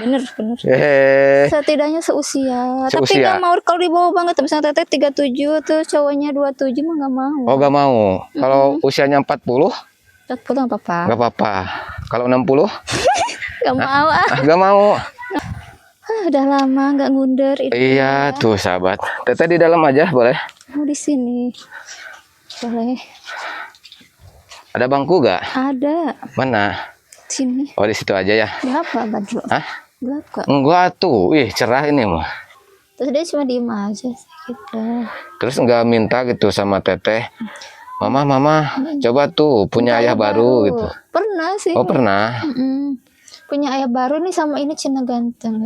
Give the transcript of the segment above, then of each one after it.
Bener. Setidaknya seusia. Tapi nggak mau kalau di bawah banget. Misalnya teteh 37 tuh cowoknya 27 mah nggak mau. Oh nggak mau. Kalau usianya 40? 40 nggak apa-apa. Nggak apa-apa. Kalau 60? Nggak mau ah. Nggak mau. Udah lama nggak ngunder itu. Iya tuh sahabat. Teteh di dalam aja boleh? Oh di sini. Boleh. Ada bangku gak? Ada. Mana? Sini. Oh di situ aja ya. Gelap gak Badru? Hah? Gelap gak? Enggak tuh. Ih cerah ini mah. Terus dia cuma diem aja gitu. Terus nggak minta gitu sama teteh. Mama, coba tuh punya ayah baru gitu. Pernah sih. Oh pernah. Punya ayah baru nih sama ini Cina ganteng.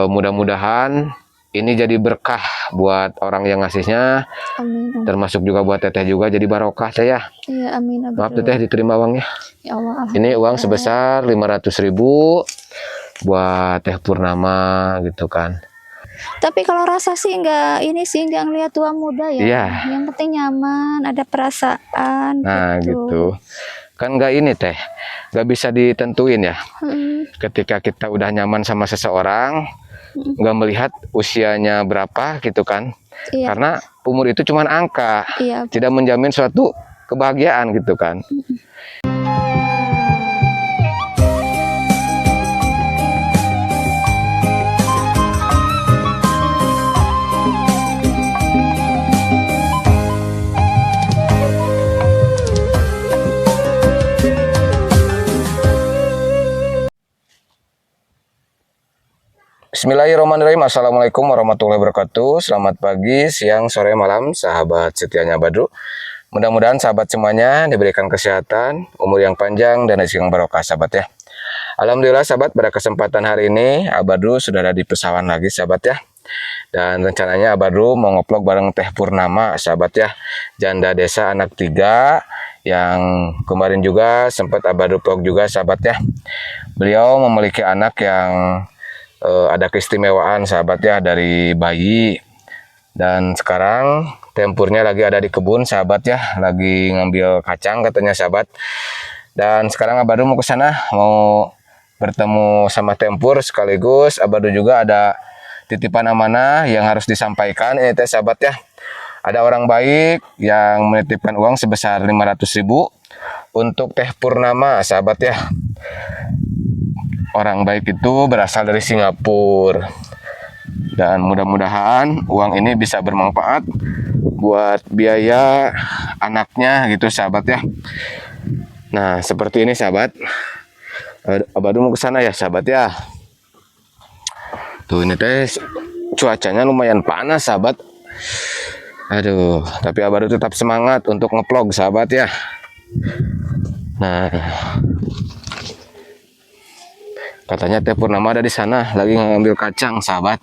Mudah-mudahan ini jadi berkah buat orang yang ngasihnya. Amin. Termasuk juga buat teteh juga jadi barokah teh ya. Iya amin. Maaf teteh diterima uangnya. Ya Allah. Ini uang sebesar 500.000 buat Teh Purnama gitu kan. Tapi kalau rasa sih nggak ngelihat tua muda ya. Iya. Yang penting nyaman, ada perasaan. Nah gitu. Kan nggak ini teh, nggak bisa ditentuin ya. Ketika kita udah nyaman sama seseorang, nggak melihat usianya berapa gitu kan. Iya. Karena umur itu cuma angka, tidak menjamin suatu kebahagiaan gitu kan. Bismillahirrahmanirrahim. Assalamualaikum warahmatullahi wabarakatuh. Selamat pagi, siang, sore, malam, sahabat setianya Badru. Mudah-mudahan sahabat semuanya diberikan kesehatan, umur yang panjang, dan rezeki yang barokah sahabat ya. Alhamdulillah sahabat, pada kesempatan hari ini Badru sudah ada di Pesawan lagi sahabat ya. Dan rencananya Badru mau ngeplog bareng Teh Purnama sahabat ya. Janda desa anak 3 yang kemarin juga sempat Badru vlog juga sahabat ya. Beliau memiliki anak yang ada keistimewaan sahabat ya dari bayi, dan sekarang tempurnya lagi ada di kebun sahabat ya, lagi ngambil kacang katanya sahabat. Dan sekarang Badru mau ke sana, mau bertemu sama tempur, sekaligus Badru juga ada titipan amanah yang harus disampaikan ini teh sahabat ya. Ada orang baik yang menitipkan uang sebesar 500.000 untuk Teh Purnama sahabat ya. Orang baik itu berasal dari Singapura, dan mudah-mudahan uang ini bisa bermanfaat buat biaya anaknya gitu sahabat ya. Nah seperti ini sahabat, Badru mau ke sana ya sahabat ya. Tuh ini teh cuacanya lumayan panas sahabat. Aduh, tapi Badru tetap semangat untuk ngeplog sahabat ya. Nah katanya Teh Purnama ada di sana, lagi ngambil kacang, sahabat.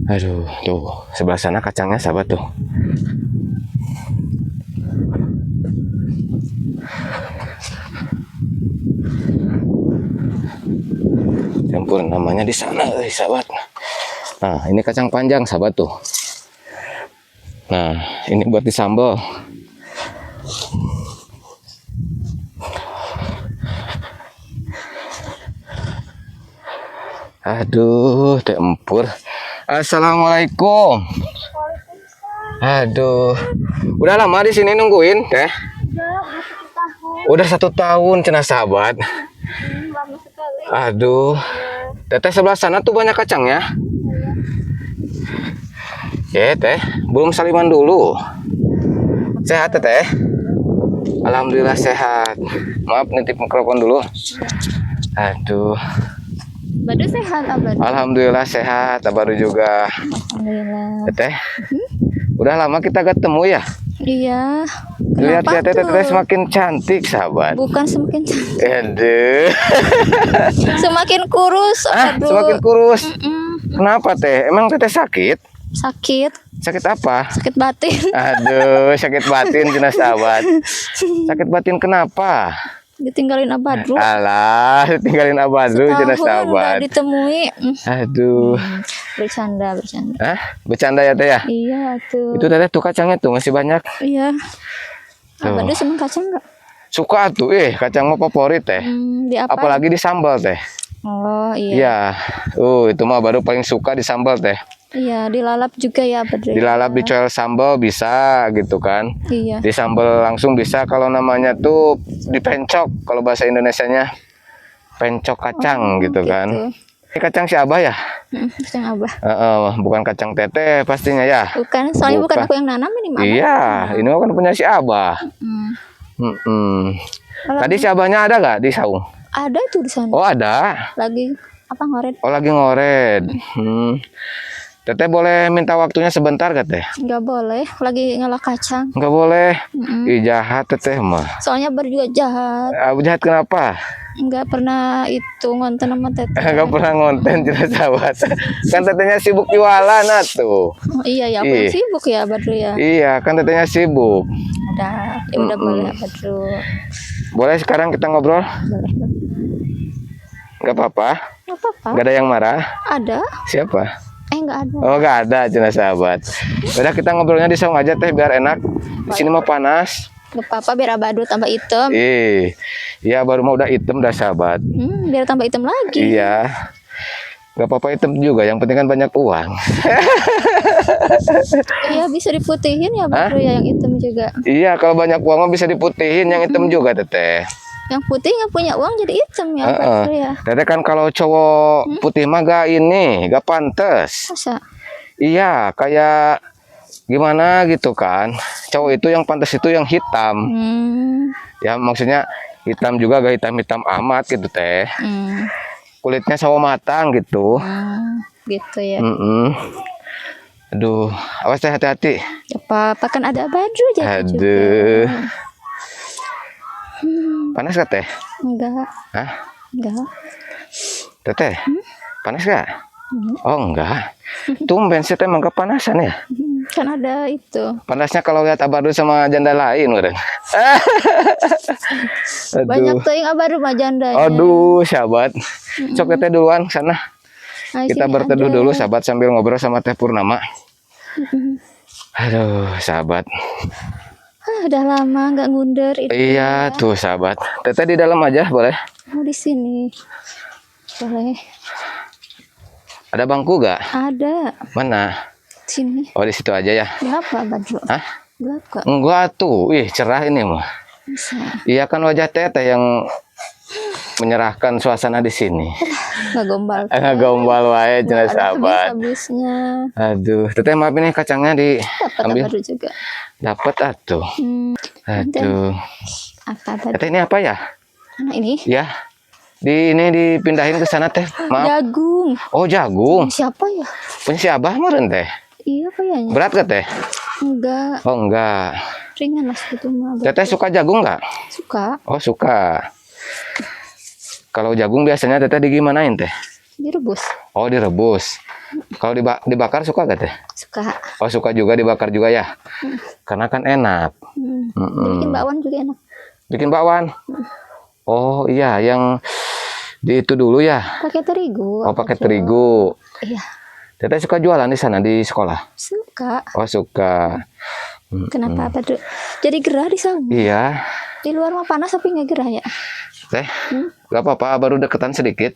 Aduh, tuh sebelah sana kacangnya, sahabat tuh. Teh Purnamanya di sana, sahabat. Nah, ini kacang panjang, sahabat tuh. Nah, ini buat disambal. Aduh, tempur. Assalamualaikum. Aduh, udah lama di sini nungguin, Teh? Udah 1 tahun, cenah sahabat. Aduh, Teteh sebelah sana tuh banyak kacangnya. Ya, Teh, belum saliman dulu. Sehat, Teteh? Alhamdulillah sehat. Maaf, nitip mikrofon dulu. Aduh. Badru sehat, Badru. Alhamdulillah sehat, Badru juga. Alhamdulillah. Teteh, udah lama kita ketemu ya? Iya. Lihat ya Teteh semakin cantik sahabat. Bukan semakin cantik. Aduh. Semakin kurus. Semakin kurus. Kenapa Teh? Emang Teteh sakit? Sakit. Sakit apa? Sakit batin. Aduh, sakit batin cenah sahabat. Sakit batin kenapa? Ditinggalin Badru. Alah, ditinggalin Badru cenah sahabat. Ditemui. Aduh. Bercanda. Bercanda ya Teh ya? Iya tuh. Itu Teteh tuh kacangnya tuh masih banyak. Iya. Badru seneng kacang nggak? Suka tuh, kacang mah favorit teh. Di apa? Apalagi di sambal teh. Oh iya. Iya. Itu mah baru paling suka di sambal teh. Iya, dilalap juga ya Badru. Dilalap dicoel sambal bisa gitu kan. Iya. Di sambal langsung bisa, kalau namanya tuh dipencok kalau bahasa Indonesianya. Pencok kacang gitu kan. Ini kacang si Abah ya? Kacang Abah. Bukan kacang teteh pastinya ya. Bukan, soalnya bukan aku yang nanam ini Mama. Iya, ini kan punya si Abah. Tadi si Abahnya ada gak di saung? Ada tuh di sana. Oh ada. Lagi apa ngoret? Oh lagi ngoret. Teteh boleh minta waktunya sebentar gak teh? Nggak boleh, lagi ngelak kacang. Nggak boleh. Ih jahat teteh mah. Soalnya baru juga jahat. Jahat kenapa? Nggak pernah itu ngonten sama teteh. Nggak pernah ngonten jelas sahabat. Kan tetehnya sibuk jualan atuh. Oh, iya ya, aku yang sibuk ya Badru ya. Iya, kan tetehnya sibuk. Udah boleh Badru. Boleh sekarang kita ngobrol? Boleh. Nggak apa-apa? Nggak apa-apa. Nggak ada yang marah? Ada. Siapa? Nggak ada. Oh nggak ada jelas sahabat. Udah kita ngobrolnya di saung aja teh biar enak. Di sini mah panas. Nggak apa-apa biar Badru tambah hitam. Iya baru mau udah hitam dah sahabat. Biar tambah hitam lagi. Iya. Nggak apa-apa hitam juga. Yang penting kan banyak uang. Iya bisa diputihin ya Badru ya yang hitam juga. Iya kalau banyak uang mah bisa diputihin, yang hitam juga teteh. Yang putih nggak punya uang jadi hitam ya Badru ya. Teteh kan kalau cowok putih mah gak pantes. Masa? Iya kayak gimana gitu kan. Cowok itu yang pantas itu yang hitam. Ya maksudnya hitam juga gak hitam-hitam amat gitu teh. Kulitnya sawo matang gitu. Gitu ya. Aduh, awas teh hati-hati. Ya apa-apa kan ada Badru jadi Aduh. juga. Panas gak teh? Enggak. Hah? Enggak. Teteh? Panas gak? Oh enggak. Tumben sih teh emang kepanasan ya. Kan ada itu. Panasnya kalau lihat Abadu sama janda lain udah. Banyak tuh yang Badru mah jandanya. Aduh, sahabat. Sok teteh duluan sana. Kita berteduh dulu sahabat sambil ngobrol sama Teh Purnama. Aduh, sahabat. Udah lama nggak ngunder itu. Iya, tuh sahabat. Teteh di dalam aja boleh? Oh, di sini. Boleh. Ada bangku gak? Ada. Mana? Sini. Oh, di situ aja ya. Gelap gak Badru? Hah? Gelap kok. Enggak tuh. Cerah ini mah. Bisa. Iya kan wajah teteh yang menyerahkan suasana di sini. Nggak gombal. Nggak gombal wae jelas sahabat. Habisnya. Aduh, teteh maaf ini kacangnya diambil. Dapat juga. Dapat atuh. Aduh. Apa tadi? Teteh ini apa ya? Nah, ini? Ya. Ini dipindahin ke sana teh. Maaf. Jagung. Oh, jagung. Siapa ya? Punya si Abah meren teh. Iya kayaknya. Berat gak teh? Enggak. Oh, enggak. Ringan lah gitu mah. Teteh suka jagung nggak? Suka. Oh, suka. Kalau jagung biasanya teteh digimanain teh? Direbus. Oh, direbus. Kalau dibakar suka gak teh? Suka. Oh, suka juga dibakar juga ya? Karena kan enak. Bikin bakwan juga enak. Bikin bakwan? Oh iya, yang di itu dulu ya? Pakai terigu. Oh, pakai terigu. Iya. Teteh suka jualan di sana di sekolah? Suka. Oh, suka. Kenapa Badru? Jadi gerah di sana? Iya. Di luar mah panas tapi nggak gerah ya? Teh, gak apa-apa, baru deketan sedikit.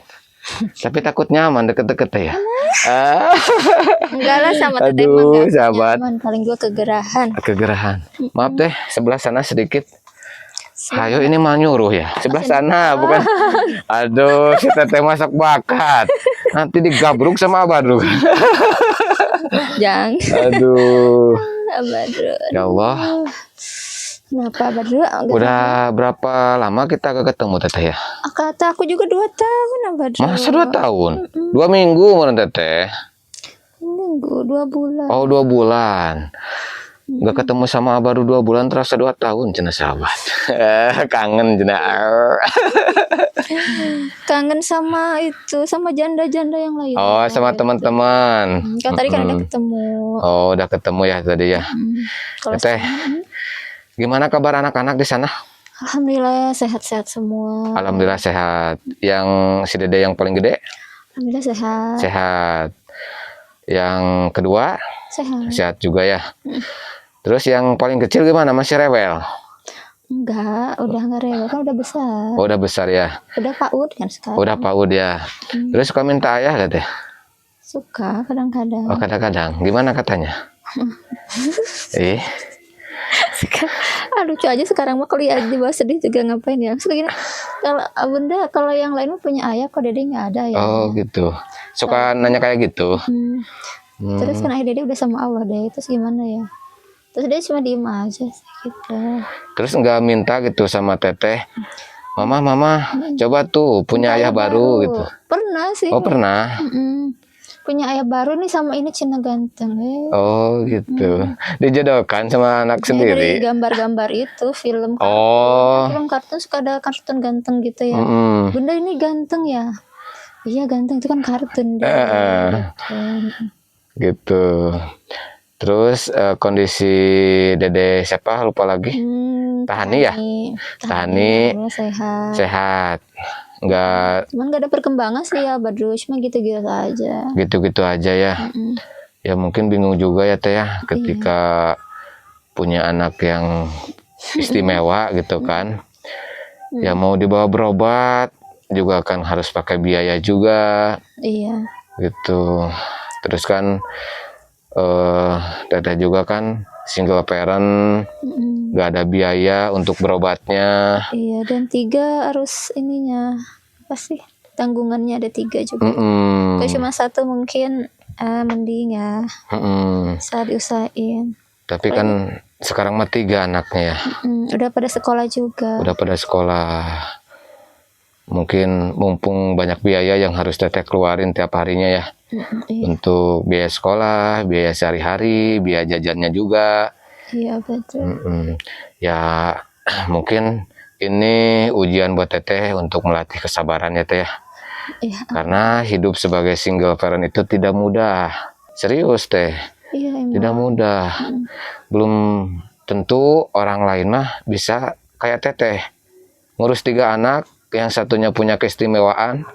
Tapi takut nyaman deket-deket teh ya. Enggak lah sama teteh mah. Aduh, sahabat. Nyaman, paling gua kegerahan. Kegerahan. Maaf teh, sebelah sana sedikit. Ayo ini mah nyuruh ya. Sebelah sana bukan. Aduh, si teteh masak bakat. Nanti digabruk sama Badru. Jangan. Aduh. Badru. Ya Allah. Kenapa Badru? Udah berapa lama kita gak ketemu teteh ya? Kata aku juga 2 tahun Badru. Masa 2 tahun? 2 minggu meren teteh. Minggu, 2 bulan. Oh, 2 bulan. Gak ketemu sama baru 2 bulan terasa 2 tahun cina sahabat. Kangen cina. Kangen sama itu, sama janda-janda yang lain. Oh, sama teman-teman. Kan tadi kan udah ketemu. Oh, udah ketemu ya tadi ya. Kalau Teteh, gimana kabar anak-anak di sana? Alhamdulillah sehat-sehat semua. Alhamdulillah sehat. Yang si Dede yang paling gede? Alhamdulillah sehat. Sehat. Yang kedua? Sehat. Sehat juga ya. Terus yang paling kecil gimana? Masih rewel? Enggak, udah nggak rewel kan udah besar. Oh, udah besar ya. Udah PAUD kan sekarang. Udah PAUD ya. Terus suka minta ayah gak teh? Suka kadang-kadang. Oh, kadang-kadang. Gimana katanya? Lucu aja sekarang mah kalau di bawah sedih juga ngapain ya. Suka gini. Kalau bunda, kalau yang lain mah punya ayah, kok dede nggak ada ya. Oh gitu. Suka nanya kayak gitu. Terus kan ayah dede udah sama Allah deh. Terus gimana ya? Terus dia cuma diem aja sih gitu. Terus nggak minta gitu sama teteh, mama coba tuh punya ayah baru gitu. Pernah sih. Oh pernah. Punya ayah baru nih sama ini Cina ganteng. Oh gitu. Dijodohkan sama anak sendiri. Dari gambar-gambar itu film kartun. Oh. Film kartun suka ada kartun ganteng gitu ya. Bunda ini ganteng ya. Iya ganteng, itu kan kartun deh. Gitu. Terus kondisi dede siapa lupa lagi? Tahani ya? Tahani sehat. Cuman nggak ada perkembangan sih ya Badru, cuma gitu-gitu aja. Gitu-gitu aja ya. Ya mungkin bingung juga ya teh ya ketika punya anak yang istimewa gitu kan. Ya mau dibawa berobat juga kan harus pakai biaya juga. Iya. Gitu. Terus kan teteh juga kan single parent, nggak ada biaya untuk berobatnya. Iya, dan 3 harus ininya apa sih, tanggungannya ada 3 juga. Kalau cuma 1 mungkin mending ya, saat diusahain. Tapi kan sekarang mah 3 anaknya ya. Udah pada sekolah juga. Udah pada sekolah. Mungkin mumpung banyak biaya yang harus teteh keluarin tiap harinya ya. Untuk biaya sekolah, biaya sehari-hari, biaya jajannya juga. Iya betul. Ya mungkin ini ujian buat teteh untuk melatih kesabaran ya teh ya. Karena hidup sebagai single parent itu tidak mudah. Serius teh. Iya, tidak mudah. Belum tentu orang lain mah bisa kayak teteh. Ngurus 3 anak, yang satunya punya keistimewaan.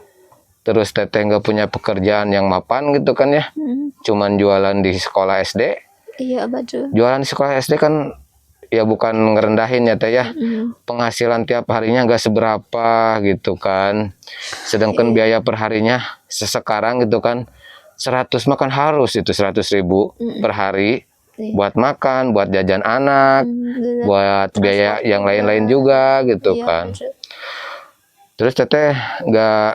Terus teteh nggak punya pekerjaan yang mapan gitu kan ya. Cuman jualan di sekolah SD. Iya betul. Jualan di sekolah SD kan ya bukan ngerendahin ya teh ya. Penghasilan tiap harinya nggak seberapa gitu kan. Sedangkan biaya per harinya sekarang gitu kan 100 makan harus itu 100.000 per hari. Buat makan, buat jajan anak, buat biaya yang lain-lain juga gitu kan. Terus teteh nggak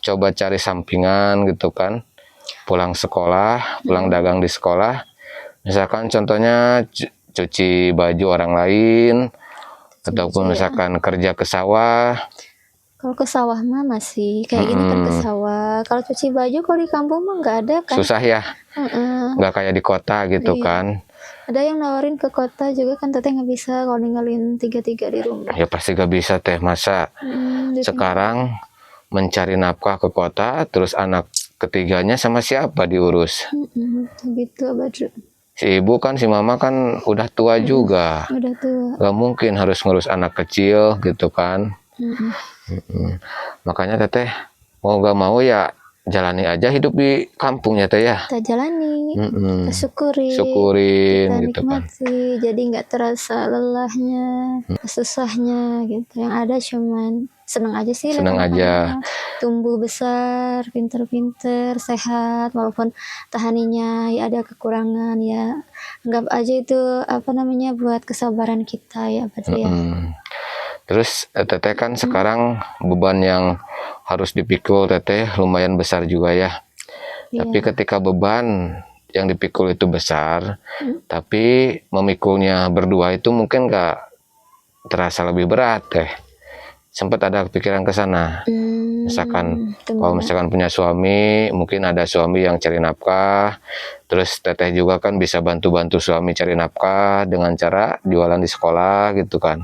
coba cari sampingan gitu kan. Pulang sekolah, pulang dagang di sekolah. Misalkan contohnya cuci baju orang lain, ataupun misalkan kerja ke sawah. Kalau ke sawah mah masih kayak gini kan ke sawah. Kalau cuci baju kalau di kampung mah nggak ada kan. Susah ya. Nggak kayak di kota gitu kan. Ada yang nawarin ke kota juga kan teteh nggak bisa kalau ninggalin 3 di rumah. Ya pasti nggak bisa teh, masa sekarang mencari nafkah ke kota, terus anak ketiganya sama siapa diurus? Gitu Badru. Si ibu kan, si mama kan udah tua juga. Udah tua. Gak mungkin harus ngurus anak kecil gitu kan. Makanya teteh mau gak mau ya jalani aja hidup di kampungnya teh ya. Kita jalani, kita syukurin kita gitu nikmati, kan. Jadi nggak terasa lelahnya, susahnya gitu. Yang ada cuman senang aja sih. Senang aja. Tumbuh besar, pinter-pinter, sehat, walaupun tahaninya ya ada kekurangan ya. Anggap aja itu apa namanya buat kesabaran kita ya, berarti ya. Terus teteh kan sekarang beban yang harus dipikul teteh lumayan besar juga ya. Tapi ketika beban yang dipikul itu besar, tapi memikulnya berdua itu mungkin gak terasa lebih berat teh. Sempat ada pikiran ke sana. Misalkan kalau misalkan punya suami, mungkin ada suami yang cari nafkah. Terus teteh juga kan bisa bantu-bantu suami cari nafkah dengan cara jualan di sekolah gitu kan.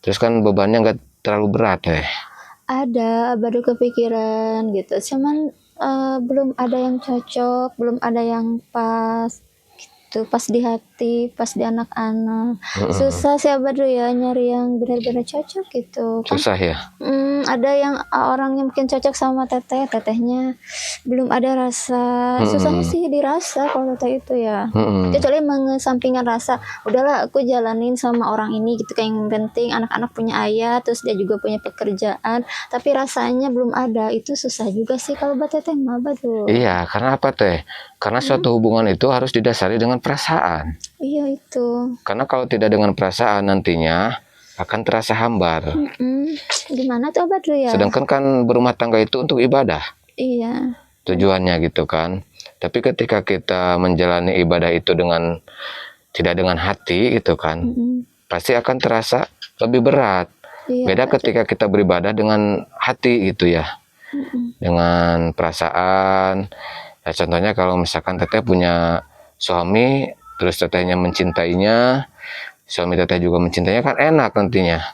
Terus kan bebannya nggak terlalu berat ya? Ada, baru kepikiran gitu. Cuman belum ada yang cocok, belum ada yang pas gitu. Pas di hati, pas di anak-anak. Susah sih Badru ya nyari yang benar-benar cocok gitu. Susah ya? Ada yang orangnya mungkin cocok sama tetehnya belum ada rasa. Susahnya sih dirasa kalau teteh itu ya. Kecuali mengesampingkan rasa, udahlah aku jalanin sama orang ini gitu, kayak yang penting anak-anak punya ayah, terus dia juga punya pekerjaan, tapi rasanya belum ada, itu susah juga sih kalau buat teteh mah tuh. Iya, karena apa teh? Karena suatu hubungan itu harus didasari dengan perasaan. Iya itu. Karena kalau tidak dengan perasaan nantinya akan terasa hambar. Gimana tuh Badru ya? Sedangkan kan berumah tangga itu untuk ibadah. Iya. Tujuannya gitu kan. Tapi ketika kita menjalani ibadah itu dengan tidak dengan hati gitu kan, pasti akan terasa lebih berat. Iya, Beda ketika kita beribadah dengan hati gitu ya. Dengan perasaan. Ya, contohnya kalau misalkan teteh punya suami, terus tetehnya mencintainya, suami teteh juga mencintainya, kan enak nantinya.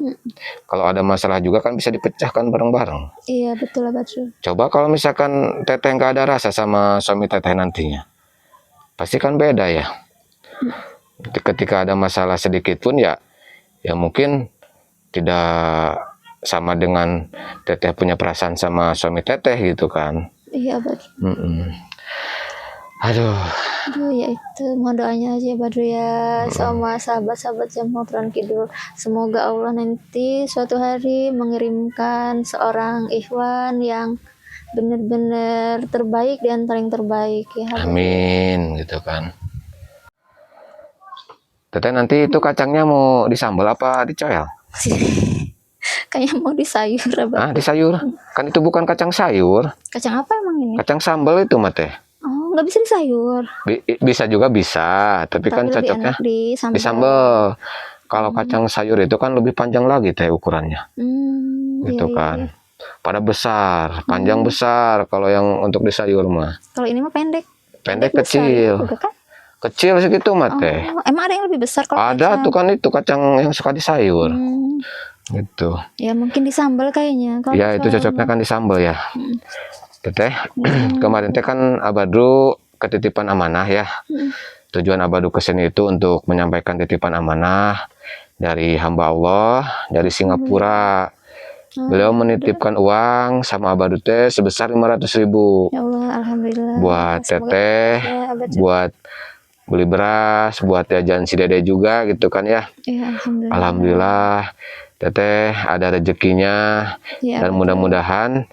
Kalau ada masalah juga kan bisa dipecahkan bareng-bareng. Iya betul Badru. Coba kalau misalkan teteh nggak ada rasa sama suami teteh nantinya, pasti kan beda ya. Ketika ada masalah sedikit pun ya mungkin tidak sama dengan teteh punya perasaan sama suami teteh gitu kan. Iya Badru. Aduh ya itu, mohon doanya aja Badru ya, sama sahabat-sahabat Jamhoran Kidul. Semoga Allah nanti suatu hari mengirimkan seorang ikhwan yang benar-benar terbaik dan paling terbaik ya. Amin gitu kan. Teteh nanti itu kacangnya mau disambal apa dicoel? Kayaknya mau disayur. Disayur. Kan itu bukan kacang sayur. Kacang apa emang ini? Kacang sambal itu mah teh. Oh, nggak bisa disayur. Bisa juga bisa, tapi kan cocoknya disambal. Kalau kacang sayur itu kan lebih panjang lagi teh ukurannya. Gitu kan. Pada besar, panjang besar kalau yang untuk disayur mah. Kalau ini mah pendek. Pendek kecil. Kan? Kecil segitu mah teh. Emang ada yang lebih besar kalau ada kacang? Tuh kan itu kacang yang suka disayur. Gitu. Ya mungkin disambal kayaknya. Ya itu cocoknya kan disambal ya. Teteh, kemarin teh kan Abadru ketitipan amanah ya. Tujuan Abadru kesini itu untuk menyampaikan titipan amanah dari hamba Allah dari Singapura. Beliau menitipkan uang sama Abadru teh sebesar 500.000. Ya Allah, alhamdulillah. Buat teteh, buat beli beras, buat jajan si dede juga gitu kan ya. Ya alhamdulillah. Alhamdulillah teteh ada rezekinya ya, dan mudah-mudahan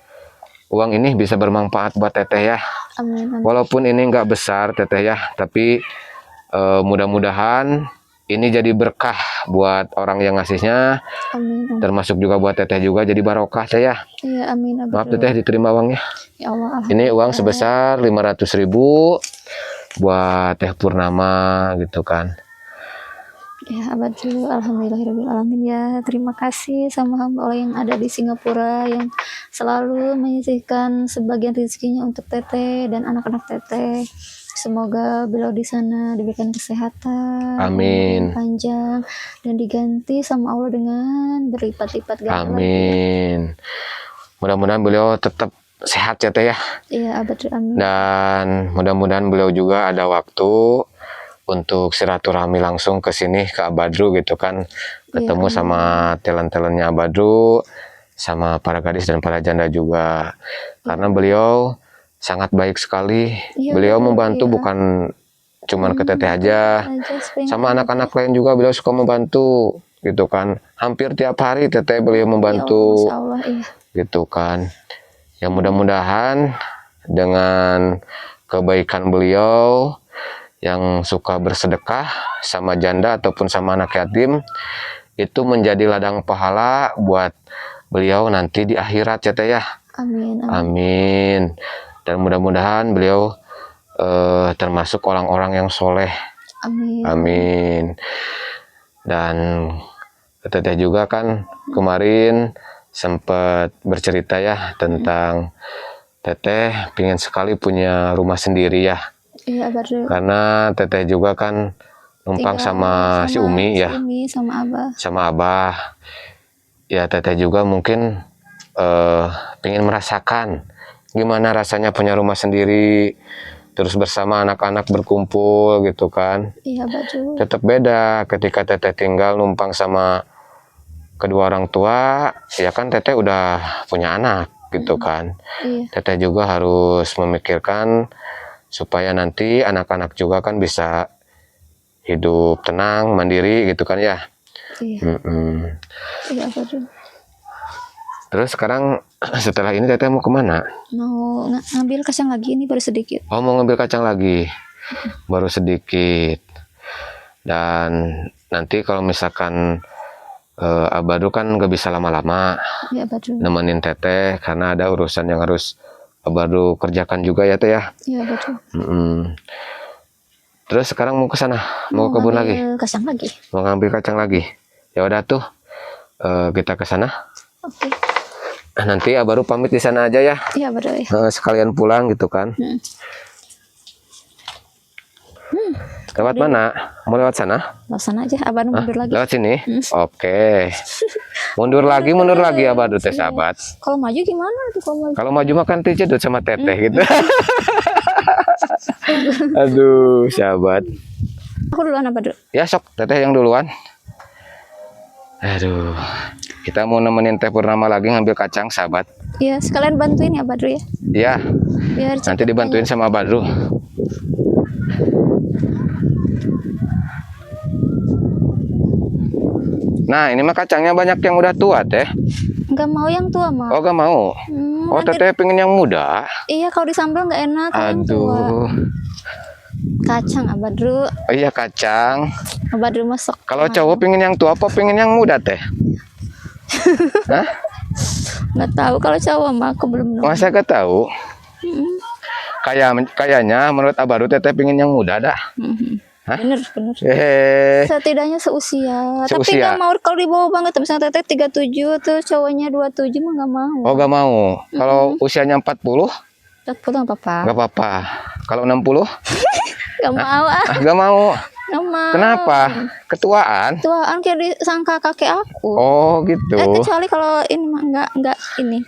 uang ini bisa bermanfaat buat teteh ya. Amin, amin. Walaupun ini nggak besar teteh ya, tapi mudah-mudahan ini jadi berkah buat orang yang ngasihnya. Amin, amin. Termasuk juga buat teteh juga jadi barokah teh ya. Iya amin. Maaf teteh diterima uangnya. Ya Allah. Ini uang sebesar 500.000 buat Teh Purnama gitu kan. Ya Abadru, alhamdulillahirrahmanirrahim ya. Terima kasih sama hamba Allah yang ada di Singapura yang selalu menyisihkan sebagian rezekinya untuk teteh dan anak-anak teteh. Semoga beliau di sana diberikan kesehatan, amin, panjang dan diganti sama Allah dengan berlipat-lipat ganti. Amin. Mudah-mudahan beliau tetap sehat ya teh ya. Iya Abadru, amin. Dan mudah-mudahan beliau juga ada waktu untuk silaturahmi langsung ke sini ke Abadru gitu kan, ketemu sama talent-talentnya Abadru, sama para gadis dan para janda juga, karena beliau sangat baik sekali. Beliau membantu bukan cuman ke teteh aja, sama anak-anak lain juga beliau suka membantu gitu kan. Hampir tiap hari teteh beliau membantu, gitu kan. Ya mudah-mudahan dengan kebaikan beliau yang suka bersedekah sama janda ataupun sama anak yatim, itu menjadi ladang pahala buat beliau nanti di akhirat ya teh ya. Amin, amin. Amin. Dan mudah-mudahan beliau termasuk orang-orang yang soleh. Amin. Amin. Dan teteh juga kan kemarin sempat bercerita ya tentang teteh pengen sekali punya rumah sendiri ya. Iya, Badru. Karena teteh juga kan numpang sama si Umi ya. Umi sama Abah. Sama Abah. Ya teteh juga mungkin pengen merasakan gimana rasanya punya rumah sendiri, terus bersama anak-anak berkumpul gitu kan. Iya Badru. Tetap beda ketika teteh tinggal numpang sama kedua orang tua, ya kan teteh udah punya anak gitu kan. Iya. Teteh juga harus memikirkan supaya nanti anak-anak juga kan bisa hidup tenang, mandiri gitu kan ya. Iya. Mm-mm. Iya, Badru. Terus sekarang setelah ini teteh mau kemana? Mau ngambil kacang lagi, ini baru sedikit. Oh, mau ngambil kacang lagi, baru sedikit. Dan nanti kalau misalkan Abadu kan gak bisa lama-lama Iya, Badru. nemenin teteh karena ada urusan yang harus Abadu kerjakan juga ya teh ya. Iya, Badru. Mm-mm. Terus sekarang mau ke sana, mau ke kebun lagi, ngambil kacang lagi. mau ngambil kacang lagi. Ya udah tuh, kita ke sana. Oke. Nanti Abadu pamit di sana aja ya. Iya, Badru. Ya. Sekalian pulang gitu kan. Lewat mana? Mau lewat sana? Lewat sana aja, Abadu mundur lagi. Lewat sini? Oke. Mundur lagi Abadu teh sahabat. Kalau maju gimana tuh kalau maju? Kalau maju makan dijedot sama teteh gitu. Aduh, sahabat. Aku duluan, Abadu. Ya sok, teteh yang duluan. Aduh. Kita mau nemenin Teh Purnama lagi ngambil kacang, sahabat. Iya, sekalian bantuin ya, Badru ya. Iya. Biar Nanti cepet dibantuin sama Badru. Nah, ini mah kacangnya banyak yang udah tua, Teh. Nggak mau yang tua, mah. Oh, gak mau. Oh, nanti- Teteh pengen yang muda. Iya, kalau disambal nggak enak kalau yang tua. Aduh. Kacang, Abadru. Oh iya, kacang. Abadru masuk. Kalau cowok pengen yang tua apa pengen yang muda, Teh? Hah? Nggak tahu kalau cowok mah aku belum nemu. Masa gak tahu? Kayaknya menurut Abadu Teteh pengen yang muda dah. Hah? Bener. Setidaknya seusia. Tapi Seusia. nggak mau kalau di bawah banget. Misalnya teteh 37 tuh cowoknya 27 mah nggak mau. Oh, gak mau. Kalau usianya 40, 40 nggak apa-apa. gak apa-apa. Kalau 60, Nggak mau ah. gak mau. Nggak mau. Kenapa? Ketuaan? Tuaan kayak disangka kakek aku. Oh, gitu. Kecuali kalau ini mah nggak ini.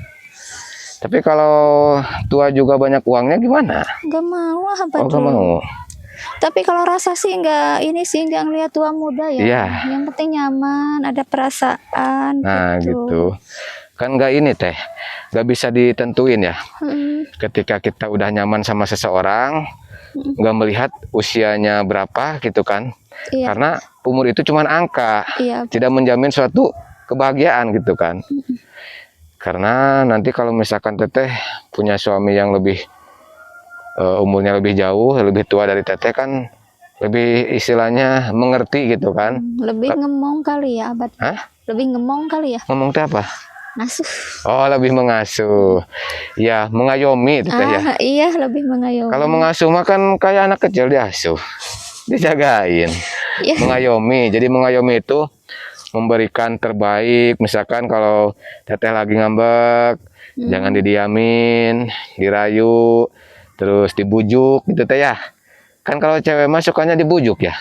Tapi kalau tua juga banyak uangnya gimana? Nggak mau ah, Oh, gak mau. Tapi kalau rasa sih nggak ini sih nggak ngeliat tua muda ya. Iya. Yang penting nyaman, ada perasaan. Nah, gitu. Kan gak ini, Teh. Gak bisa ditentuin ya. Ketika kita udah nyaman sama seseorang, gak melihat usianya berapa gitu kan. Iya. Karena umur itu cuma angka. Iya. Tidak menjamin suatu kebahagiaan gitu kan. Karena nanti kalau misalkan Teteh punya suami yang lebih umurnya lebih jauh, lebih tua dari Teteh kan lebih istilahnya mengerti gitu kan. Lebih ngemong kali ya, Abad. Hah? Lebih ngemong kali ya. Ngomong teh apa? Ngasuh. Oh, lebih mengasuh. Ya, mengayomi Teteh ya. Iya, lebih mengayomi. Kalau mengasuh mah kan kayak anak kecil diasuh. Dijagain. Iya. Mengayomi. Jadi mengayomi itu memberikan terbaik. Misalkan kalau Teteh lagi ngambek, jangan didiamin, dirayu, terus dibujuk gitu Teh ya. Kan kalau cewek mah sukanya dibujuk ya.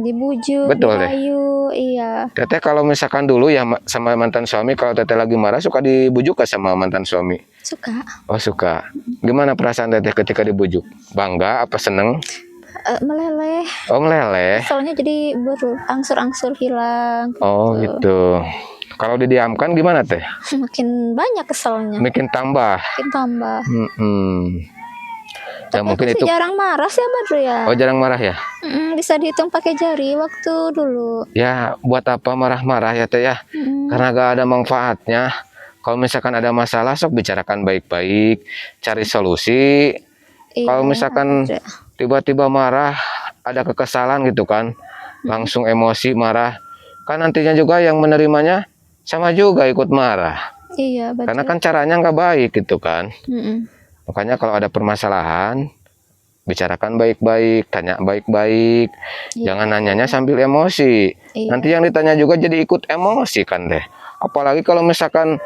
Dibujuk, Betul deh. dirayu, iya. Teteh kalau misalkan dulu ya sama mantan suami, kalau Teteh lagi marah suka dibujuk gak sama mantan suami? Suka. Oh, suka. Gimana perasaan Teteh ketika dibujuk? Bangga apa seneng? Meleleh. Oh, meleleh. Soalnya jadi angsur-angsur hilang. Oh, gitu. Kalau didiamkan gimana Teh? Makin banyak keselnya. Bikin tambah. Makin tambah. Ya, Tapi mungkin aku itu. sih jarang marah sih Badru ya. Oh, jarang marah ya? Bisa dihitung pakai jari waktu dulu. Ya, buat apa marah-marah ya Teh ya? Karena gak ada manfaatnya. Kalau misalkan ada masalah, sok bicarakan baik-baik, cari solusi. Iya, Kalau misalkan Badru. tiba-tiba marah, ada kekesalan gitu kan, langsung emosi marah, kan nantinya juga yang menerimanya sama juga ikut marah. Iya, Badru. Karena kan caranya nggak baik gitu kan. Makanya kalau ada permasalahan, bicarakan baik-baik, tanya baik-baik, jangan nanyanya sambil emosi. Iya. Nanti yang ditanya juga jadi ikut emosi kan deh. Apalagi kalau misalkan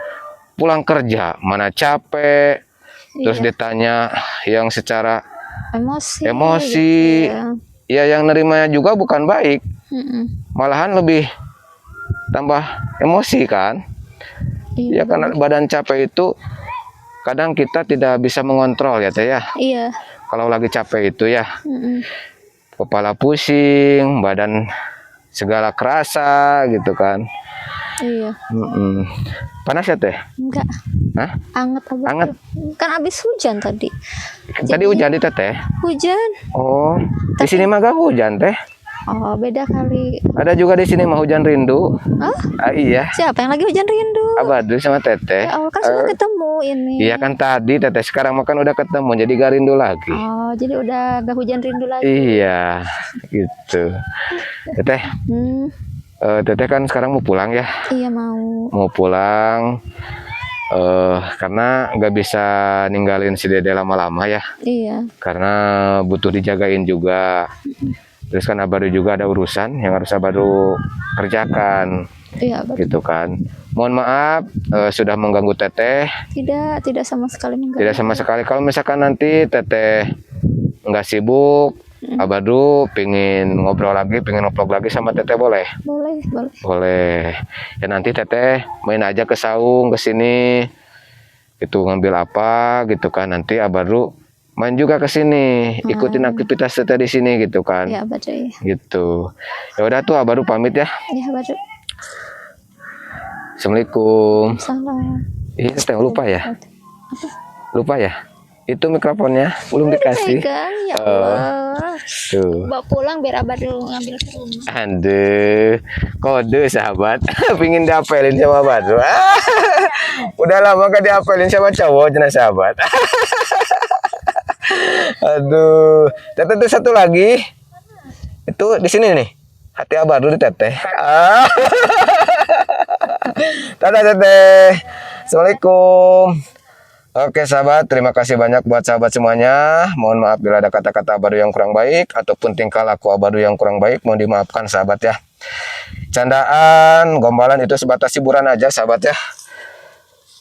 pulang kerja, mana capek, terus ditanya yang secara emosi. emosi, gitu ya yang nerimanya juga bukan baik, malahan lebih tambah emosi kan. Iya. Ya karena badan capek itu kadang kita tidak bisa mengontrol ya Teh ya. Iya. Kalau lagi capek itu ya, kepala pusing, badan segala kerasa gitu kan. Iya. Panas ya teh? Enggak. Hah? Anget abah. Anget. Kan abis hujan tadi. Tadi hujan di teteh? Hujan. Oh, di sini mah gak hujan teh. Oh, beda kali. Ada juga di sini mah hujan rindu. Oh, Iya. siapa yang lagi hujan rindu? Abadu sama teteh. Ya Allah, kan sudah ketemu ini. Iya kan tadi teteh, sekarang makan udah ketemu jadi gak rindu lagi. Oh, jadi udah gak hujan rindu lagi. Iya, gitu. Teteh, teteh kan sekarang mau pulang ya? Iya mau. Mau pulang, karena nggak bisa ninggalin si dede lama-lama ya. Iya. Karena butuh dijagain juga. Terus kan Abadu juga ada urusan yang harus Abadu kerjakan. Iya, betul. Gitu kan. Mohon maaf sudah mengganggu teteh. Tidak sama sekali mengganggu. Tidak sama sekali. Kalau misalkan nanti teteh nggak sibuk, Abadu pingin ngobrol lagi, pingin ngobrol lagi sama teteh boleh? Boleh. Boleh. Ya nanti teteh main aja ke saung ke sini. Itu ngambil apa gitu kan. Nanti Abadu main juga ke sini, ikutin aktivitas teteh di sini gitu kan. Iya, betul. Gitu. Ya udah tuh Abadu pamit ya. Iya, betul. Assalamualaikum. Salam. Iya, teteh lupa ya? Lupa ya? Itu mikrofonnya belum dikasih. Kan, ya Allah. Tuh. Bawa pulang biar abah dulu ngambil ke rumah. Aduh, kode sahabat. Pingin diapelin sama Badru. Udah lama gak diapelin sama cowok jenis sahabat. Aduh, teteh tuh satu lagi. Itu di sini nih. Hati Abah dulu di teteh. Dadah teteh. Assalamualaikum. Oke sahabat, terima kasih banyak buat sahabat semuanya. Mohon maaf bila ada kata-kata Abadu yang kurang baik ataupun tingkah laku Abadu yang kurang baik, mohon dimaafkan sahabat ya. Candaan, gombalan itu sebatas hiburan aja sahabat ya.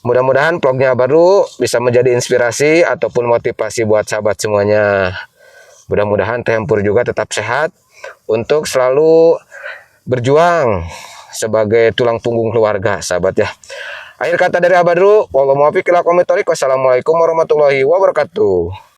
Mudah-mudahan vlognya Abadu bisa menjadi inspirasi ataupun motivasi buat sahabat semuanya. Mudah-mudahan Tempur juga tetap sehat untuk selalu berjuang sebagai tulang punggung keluarga sahabat ya. Akhir kata dari Abadu, wassalamualaikum warahmatullahi wabarakatuh.